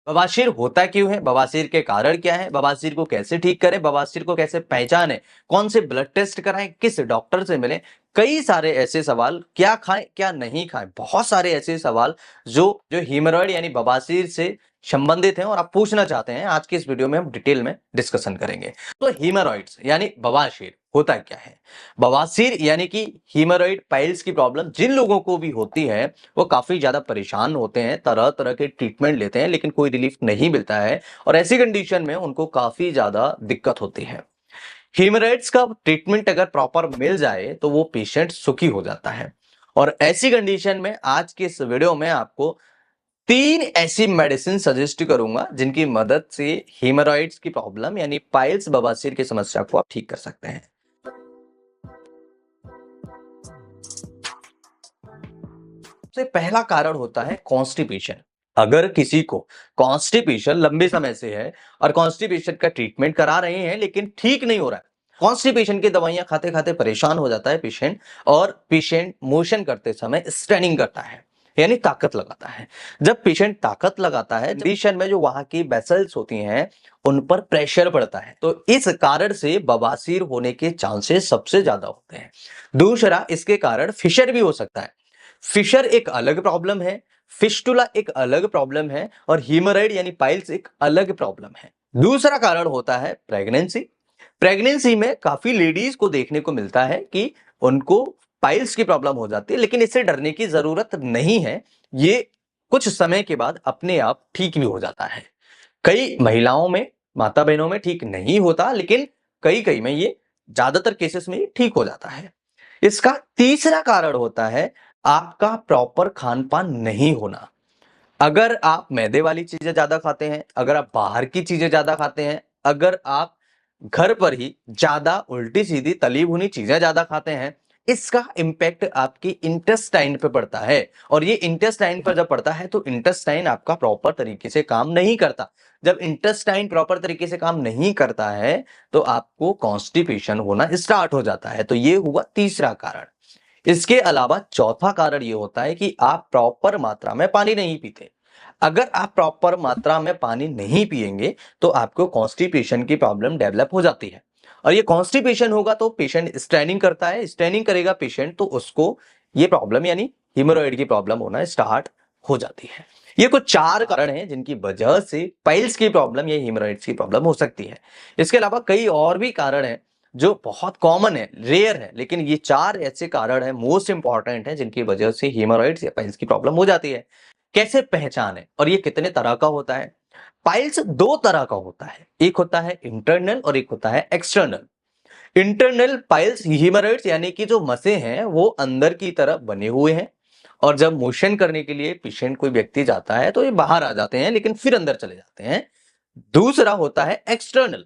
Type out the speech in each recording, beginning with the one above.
बवासीर होता क्यों है, बवासीर के कारण क्या है, बवासीर को कैसे ठीक करें, बवासीर को कैसे पहचानें, कौन से ब्लड टेस्ट कराएं, किस डॉक्टर से मिलें, कई सारे ऐसे सवाल, क्या खाएं क्या नहीं खाएं, बहुत सारे ऐसे सवाल जो जो हीमोरॉइड यानी बवासीर से संबंधित हैं और आप पूछना चाहते हैं, आज की इस वीडियो में हम डिटेल में डिस्कशन करेंगे। तो हीमोरॉइड्स यानी बवासीर होता क्या है। बवासीर यानी कि हीमोरॉइड पाइल्स की प्रॉब्लम जिन लोगों को भी होती है वो काफी ज्यादा परेशान होते हैं, तरह तरह के ट्रीटमेंट लेते हैं लेकिन कोई रिलीफ नहीं मिलता है और ऐसी कंडीशन में उनको काफी ज्यादा दिक्कत होती है। हीमोरॉइड्स का ट्रीटमेंट अगर प्रॉपर मिल जाए तो वो पेशेंट सुखी हो जाता है। और ऐसी कंडीशन में आज के इस वीडियो में आपको 3 ऐसी मेडिसिन सजेस्ट करूंगा जिनकी मदद से हीमोरॉइड्स की प्रॉब्लम यानी पाइल्स बवासीर की समस्या को आप ठीक कर सकते हैं। सबसे पहला कारण होता है कॉन्स्टिपेशन। अगर किसी को कॉन्स्टिपेशन लंबे समय से है और कॉन्स्टिपेशन का ट्रीटमेंट करा रहे हैं लेकिन ठीक नहीं हो रहा है, कॉन्स्टिपेशन की दवाइयां खाते खाते परेशान हो जाता है पेशेंट और पेशेंट मोशन करते समय स्ट्रेनिंग करता है यानी ताकत लगाता है। जब पेशेंट ताकत लगाता है कंडीशन में जो वहां की वेसल्स होती हैं उन पर प्रेशर पड़ता है, तो इस कारण से बवासीर होने के चांसेस सबसे ज्यादा होते हैं। दूसरा, इसके कारण फिशर भी हो सकता है। फिशर एक अलग प्रॉब्लम है, फिस्टुला एक अलग प्रॉब्लम है और हीमोरॉइड यानी पाइल्स एक अलग प्रॉब्लम है। दूसरा कारण होता है प्रेगनेंसी। प्रेगनेंसी में काफी लेडीज को देखने को मिलता है कि उनको पाइल्स की प्रॉब्लम हो जाती है, लेकिन इससे डरने की जरूरत नहीं है। ये कुछ समय के बाद अपने आप ठीक भी हो जाता है। कई महिलाओं में, माता बहनों में ठीक नहीं होता, लेकिन कई कई में ये ज्यादातर केसेस में ये ठीक हो जाता है। इसका तीसरा कारण होता है आपका प्रॉपर खान पान नहीं होना। अगर आप मैदे वाली चीजें ज्यादा खाते हैं, अगर आप बाहर की चीजें ज्यादा खाते हैं, अगर आप घर पर ही ज्यादा उल्टी सीधी तली भुनी चीजें ज्यादा खाते हैं, इसका इंपैक्ट आपकी इंटेस्टाइन पे पड़ता है। और ये इंटेस्टाइन पर जब पड़ता है तो इंटेस्टाइन आपका प्रॉपर तरीके से काम नहीं करता। जब इंटेस्टाइन प्रॉपर तरीके से काम नहीं करता है तो आपको कॉन्स्टिपेशन होना स्टार्ट हो जाता है। तो ये हुआ तीसरा कारण। इसके अलावा चौथा कारण ये होता है कि आप प्रॉपर मात्रा में पानी नहीं पीते। अगर आप प्रॉपर मात्रा में पानी नहीं पिएंगे तो आपको कॉन्स्टिपेशन की प्रॉब्लम डेवलप हो जाती है। और ये कॉन्स्टिपेशन होगा तो पेशेंट स्ट्रेनिंग करता है, स्ट्रेनिंग करेगा पेशेंट तो उसको ये प्रॉब्लम यानी हीमोरॉइड की प्रॉब्लम होना स्टार्ट हो जाती है। ये कुछ 4 कारण हैं जिनकी वजह से पाइल्स की प्रॉब्लम या हीमोरॉइड्स की प्रॉब्लम हो सकती है। इसके अलावा कई और भी कारण हैं जो बहुत कॉमन है, रेयर है, लेकिन ये 4 ऐसे कारण हैं, मोस्ट इंपॉर्टेंट हैं, जिनकी वजह से हीमोरॉइड्स या पाइल्स की प्रॉब्लम हो जाती है। कैसे पहचानें और ये कितने तरह का होता है। पाइल्स 2 तरह का होता है, एक होता है इंटरनल और एक होता है एक्सटर्नल। इंटरनल पाइल्स हीमोरॉइड्स यानी कि जो मसें हैं वो अंदर की तरफ बने हुए हैं और जब मोशन करने के लिए पेशेंट कोई व्यक्ति जाता है तो ये बाहर आ जाते हैं लेकिन फिर अंदर चले जाते हैं। दूसरा होता है एक्सटर्नल।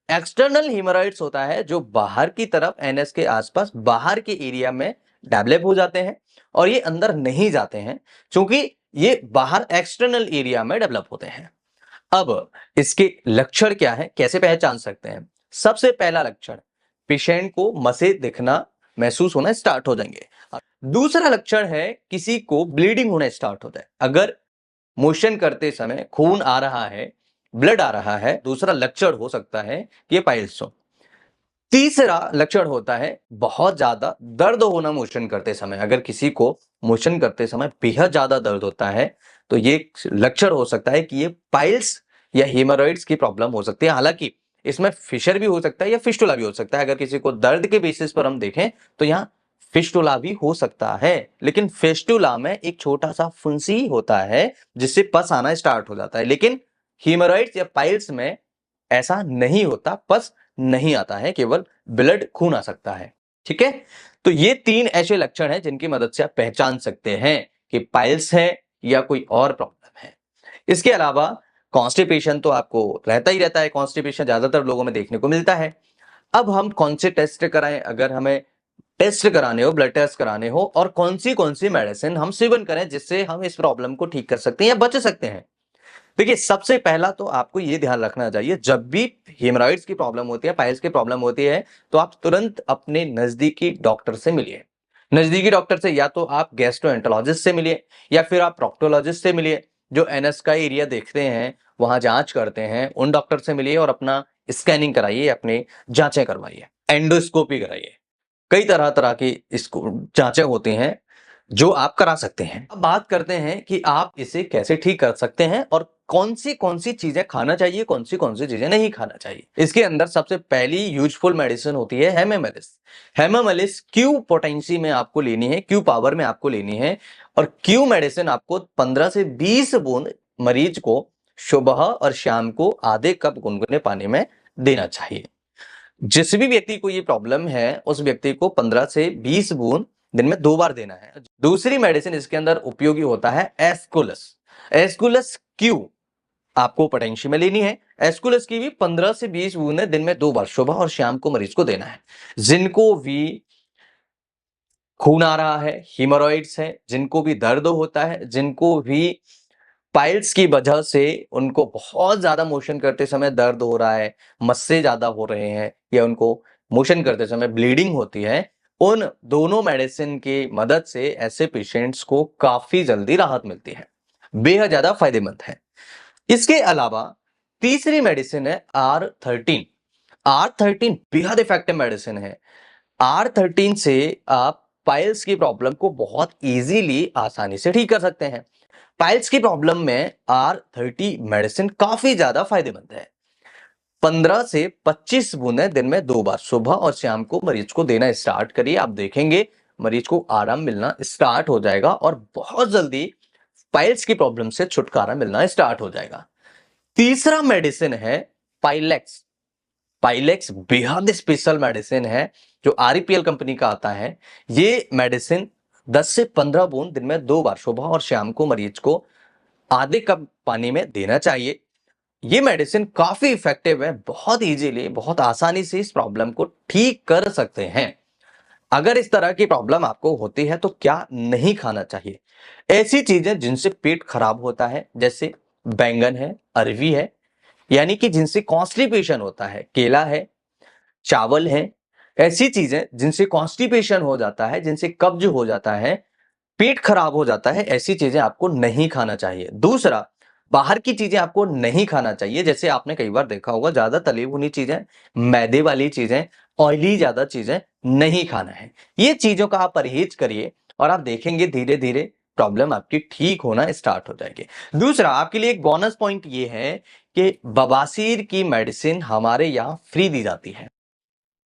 एक्सटर्नल हीमोरॉइड्स होता है जो बाहर की तरफ एनएस के आसपास बाहर के एरिया में डेवलप हो जाते हैं और ये अंदर नहीं जाते हैं क्योंकि ये बाहर एक्सटर्नल एरिया में डेवलप होते हैं। अब इसके लक्षण क्या है, कैसे पहचान सकते हैं। सबसे पहला लक्षण, पेशेंट को मसे दिखना, महसूस होना स्टार्ट हो जाएंगे। दूसरा लक्षण है किसी को ब्लीडिंग होना स्टार्ट होता है। अगर मोशन करते समय खून आ रहा है, ब्लड आ रहा है, दूसरा लक्षण हो सकता है कि ये पाइल्स हो। तीसरा लक्षण होता है बहुत ज्यादा दर्द होना मोशन करते समय। अगर किसी को मोशन करते समय बेहद ज्यादा दर्द होता है तो ये लक्षण हो सकता है कि ये पाइल्स या हेमोरॉइड्स की प्रॉब्लम हो सकती है। हालांकि इसमें फिशर भी हो सकता है या फिस्टुला भी हो सकता है। अगर किसी को दर्द के बेसिस पर हम देखें तो यहाँ फिस्टुला भी हो सकता है, लेकिन फिस्टुला में एक छोटा सा फुंसी होता है जिससे पस आना स्टार्ट हो जाता है, लेकिन हीमोरॉइड्स या पाइल्स में ऐसा नहीं होता, पस नहीं आता है, केवल ब्लड खून आ सकता है। ठीक है, तो ये 3 ऐसे लक्षण हैं जिनकी मदद से आप पहचान सकते हैं कि पाइल्स है या कोई और प्रॉब्लम है। इसके अलावा कॉन्स्टिपेशन तो आपको रहता ही रहता है, कॉन्स्टिपेशन ज्यादातर लोगों में देखने को मिलता है। अब हम कौन से टेस्ट कराएं, अगर हमें टेस्ट कराने हो, ब्लड टेस्ट कराने हो, और कौन सी मेडिसिन हम सेवन करें जिससे हम इस प्रॉब्लम को ठीक कर सकते हैं या बच सकते हैं। देखिए, सबसे पहला तो आपको यह ध्यान रखना चाहिए, जब भी हेमराइड्स की प्रॉब्लम होती है, पाइल्स की प्रॉब्लम होती है, तो आप तुरंत अपने नजदीकी डॉक्टर से मिलिए। नजदीकी डॉक्टर से या तो आप गैस्ट्रोएंटरोलॉजिस्ट से मिलिए या फिर आप प्रोक्टोलॉजिस्ट से मिलिए जो एनएस का एरिया देखते हैं वहां जांच करते हैं, उन डॉक्टर से मिलिए और अपना स्कैनिंग कराइए, अपने जांचें करवाइए, एंडोस्कोपी कराइए। कई तरह तरह की इसको जांचें होती हैं जो आप करा सकते हैं। अब बात करते हैं कि आप इसे कैसे ठीक कर सकते हैं और कौन सी चीजें खाना चाहिए, कौन सी चीजें नहीं खाना चाहिए। इसके अंदर सबसे पहली यूजफुल मेडिसिन होती है हेमामेलिस। हेमामेलिस क्यू पोटेंसी में आपको लेनी है, क्यू पावर में आपको लेनी है, और क्यू मेडिसिन आपको 15 से 20 बूंद मरीज को सुबह और शाम को आधे कप गुनगुने पानी में देना चाहिए। जिस भी व्यक्ति को ये प्रॉब्लम है उस व्यक्ति को 15 से 20 बूंद दिन में 2 बार देना है। दूसरी मेडिसिन इसके अंदर उपयोगी होता है एस्कुलस। एस्कुलस क्यू आपको पोटेंशियल में लेनी है। एस्कुलस की भी 15 से 20 बूंदें दिन में 2 बार सुबह और शाम को मरीज को देना है। जिनको भी खून आ रहा है, हीमोरॉइड्स है, जिनको भी दर्द होता है, जिनको भी पाइल्स की वजह से उनको बहुत ज्यादा मोशन करते समय दर्द हो रहा है, मस्से ज्यादा हो रहे हैं, या उनको मोशन करते समय ब्लीडिंग होती है, उन दोनों मेडिसिन की मदद से ऐसे पेशेंट्स को काफी जल्दी राहत मिलती है, बेहद ज्यादा फायदेमंद है। इसके अलावा तीसरी मेडिसिन है R13। R13 बेहद इफेक्टिव मेडिसिन है। R13 से आप पाइल्स की प्रॉब्लम को बहुत इजीली, आसानी से ठीक कर सकते हैं। पाइल्स की प्रॉब्लम में R30 मेडिसिन काफी ज्यादा फायदेमंद है। 15 से 25 बूंदें दिन में 2 बार सुबह और शाम को मरीज को देना स्टार्ट करिए। आप देखेंगे मरीज को आराम मिलना स्टार्ट हो जाएगा और बहुत जल्दी पाइल्स की प्रॉब्लम से छुटकारा मिलना स्टार्ट हो जाएगा। तीसरा मेडिसिन है पाइलेक्स। पाइलेक्स बेहद स्पेशल मेडिसिन है जो आरईपीएल कंपनी का आता है। ये मेडिसिन 10 से 15 बूंद दिन में 2 बार सुबह और शाम को मरीज को आधे कप पानी में देना चाहिए। ये मेडिसिन काफी इफेक्टिव है, बहुत इजीली, बहुत आसानी से इस प्रॉब्लम को ठीक कर सकते हैं। अगर इस तरह की प्रॉब्लम आपको होती है तो क्या नहीं खाना चाहिए? ऐसी चीजें जिनसे पेट खराब होता है, जैसे बैंगन है, अरवी है, यानी कि जिनसे कॉन्स्टिपेशन होता है, केला है, चावल है, ऐसी चीजें जिनसे कॉन्स्टिपेशन हो जाता है, जिनसे कब्ज हो जाता है, पेट खराब हो जाता है, ऐसी चीजें आपको नहीं खाना चाहिए। दूसरा, बाहर की चीजें आपको नहीं खाना चाहिए। जैसे आपने कई बार देखा होगा, ज्यादा तली भुनी चीजें, मैदे वाली चीजें, ऑयली ज्यादा चीजें नहीं खाना है। ये चीजों का आप परहेज करिए और आप देखेंगे धीरे धीरे प्रॉब्लम आपकी ठीक होना स्टार्ट हो जाएगी। दूसरा, आपके लिए एक बोनस पॉइंट ये है कि बवासीर की मेडिसिन हमारे यहाँ फ्री दी जाती है,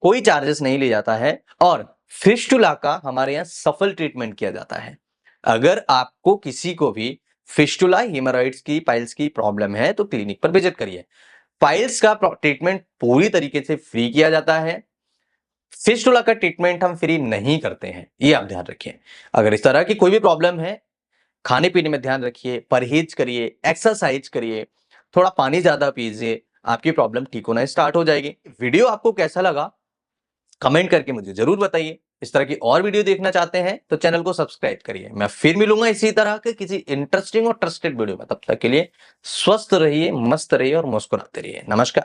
कोई चार्जेस नहीं लिया जाता है, और फिस्टुला का हमारे यहाँ सफल ट्रीटमेंट किया जाता है। अगर आपको किसी को भी फिस्टुला, हेमोरॉइड्स की, पाइल्स की प्रॉब्लम है तो क्लिनिक पर विजिट करिए। पाइल्स का ट्रीटमेंट पूरी तरीके से फ्री किया जाता है। फिस्टुला का ट्रीटमेंट हम फ्री नहीं करते हैं, ये आप ध्यान रखिए। अगर इस तरह की कोई भी प्रॉब्लम है, खाने पीने में ध्यान रखिए, परहेज करिए, एक्सरसाइज करिए, थोड़ा पानी ज्यादा पीजिए, आपकी प्रॉब्लम ठीक होना स्टार्ट हो जाएगी। वीडियो आपको कैसा लगा कमेंट करके मुझे जरूर बताइए। इस तरह की और वीडियो देखना चाहते हैं तो चैनल को सब्सक्राइब करिए। मैं फिर मिलूंगा इसी तरह के किसी इंटरेस्टिंग और ट्रस्टेड वीडियो में। तब तक के लिए स्वस्थ रहिए, मस्त रहिए और मुस्कुराते रहिए। नमस्कार।